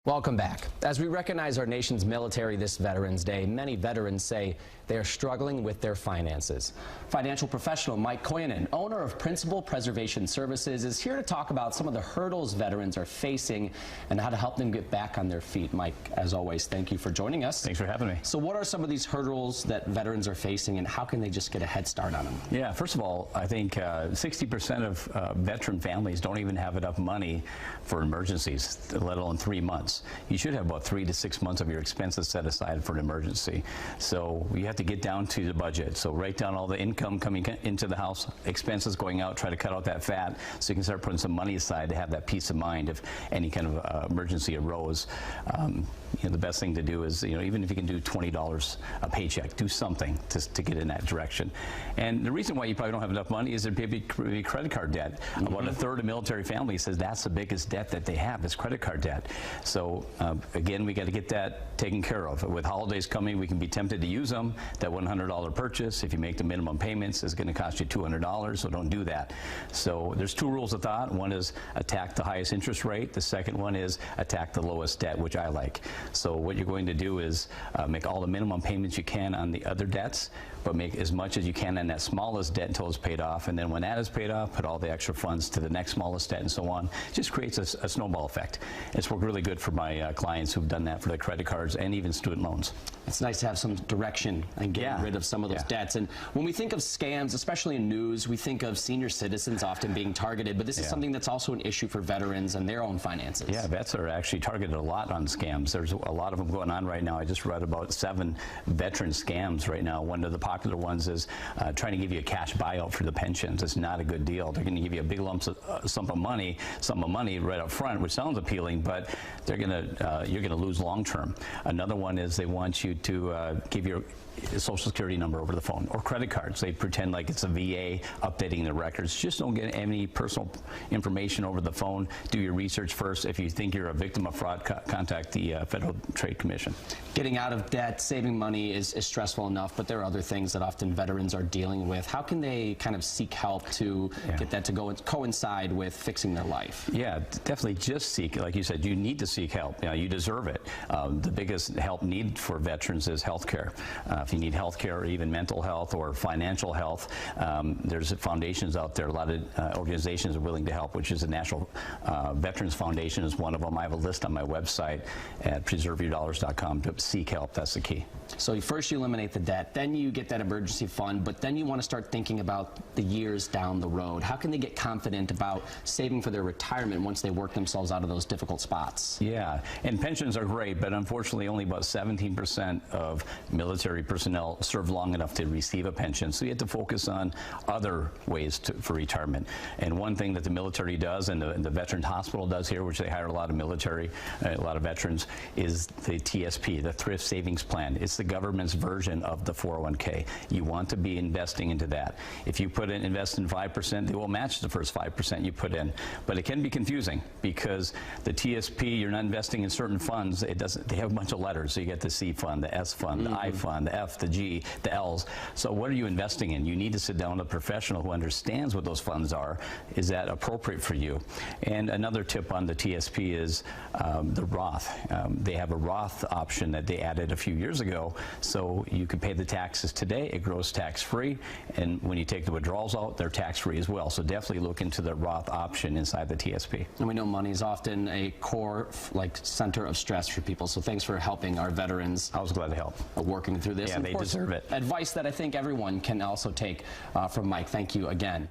Welcome back. As we recognize our nation's military this Veterans Day, many veterans say they are struggling with their finances. Financial professional Mike Kojonen, owner of Principal Preservation Services, is here to talk about some of the hurdles veterans are facing and how to help them get back on their feet. Mike, as always, thank you for joining us. Thanks for having me. So what are some of these hurdles that veterans are facing, and how can they just get a head start on them? Yeah, first of all, I think 60% of veteran families don't even have enough money for emergencies, let alone 3 months. You should have about 3 to 6 months of your expenses set aside for an emergency. So you have to get down to the budget. So write down all the income coming into the house, expenses going out, try to cut out that fat so you can start putting some money aside to have that peace of mind if any kind of emergency arose. The best thing to do is, even if you can do $20 a paycheck, do something to get in that direction. And the reason why you probably don't have enough money is there may be credit card debt. About a third of military families says that's the biggest debt that they have is credit card debt. So again, we got to get that taken care of. With holidays coming, we can be tempted to use them. That $100 purchase, if you make the minimum payments, is going to cost you $200, so don't do that. So there's 2 rules of thought. One is attack the highest interest rate. The second one is attack the lowest debt, which I like. So what you're going to do is make all the minimum payments you can on the other debts, but make as much as you can on that smallest debt until it's paid off. And then when that is paid off, put all the extra funds to the next smallest debt and so on. It just creates a snowball effect. It's worked really good for my clients who've done that for their credit cards and even student loans. It's nice to have some direction and get rid of some of those debts. And when we think of scams, especially in news, we think of senior citizens often being targeted, but this is something that's also an issue for veterans and their own finances. Yeah, vets are actually targeted a lot on scams. There's a lot of them going on right now. I just read about 7 veteran scams right now. One of the popular ones is trying to give you a cash buyout for the pensions. It's not a good deal. They're going to give you a big sum of money right up front, which sounds appealing, but you're going to lose long term. Another one is they want you to give your Social Security number over the phone, or credit cards. They pretend like it's a VA updating the records. Just don't get any personal information over the phone. Do your research first. If you think you're a victim of fraud, contact the Federal Trade Commission. Getting out of debt, saving money is stressful enough, but there are other things that often veterans are dealing with. How can they kind of seek help to get that to coincide with fixing their life? Yeah, definitely just seek, like you said, you need to seek help. You deserve it. The biggest help need for veterans is health care. If you need health care or even mental health or financial health, there's foundations out there. A lot of organizations are willing to help, which is the National Veterans Foundation is one of them. I have a list on my website at preserveyourdollars.com to seek help. That's the key. So first you eliminate the debt, then you get that emergency fund, but then you want to start thinking about the years down the road. How can they get confident about saving for their retirement once they work themselves out of those difficult spots? Yeah, and pensions are great, but unfortunately only about 17% of military personnel serve long enough to receive a pension. So you have to focus on other ways for retirement. And one thing that the military does, and the Veterans Hospital does here, which they hire a lot of military, a lot of veterans, is the TSP, the Thrift Savings Plan. It's the government's version of the 401k. You want to be investing into that. If you invest in 5%, they will match the first 5% you put in. But it can be confusing because the TSP, you're not investing in certain funds. They have a bunch of letters. So you get the C fund, the S fund, the I fund, the F, the G, the L's. So what are you investing in? You need to sit down with a professional who understands what those funds are. Is that appropriate for you? And another tip on the TSP is the Roth. They have a Roth option that they added a few years ago, so you can pay the taxes today. It grows tax-free, and when you take the withdrawals out, they're tax-free as well. So definitely look into the Roth option inside the TSP. And we know money is often a core center of stress for people, so thanks for helping our veterans. I was glad to help. Working through this. Yeah, they deserve it. Advice that I think everyone can also take from Mike. Thank you again.